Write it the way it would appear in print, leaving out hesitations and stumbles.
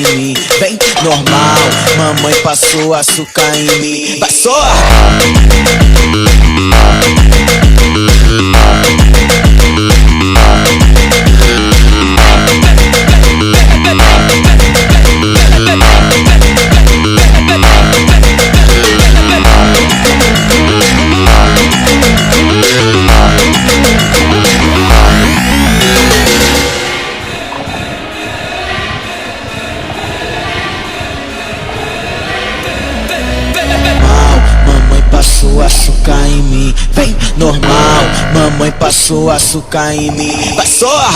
em mim. Vem, normal, mamãe passou açúcar em mim. Vai só! Passou açúcar em mim, vem normal, mamãe passou açúcar em mim. Vai só!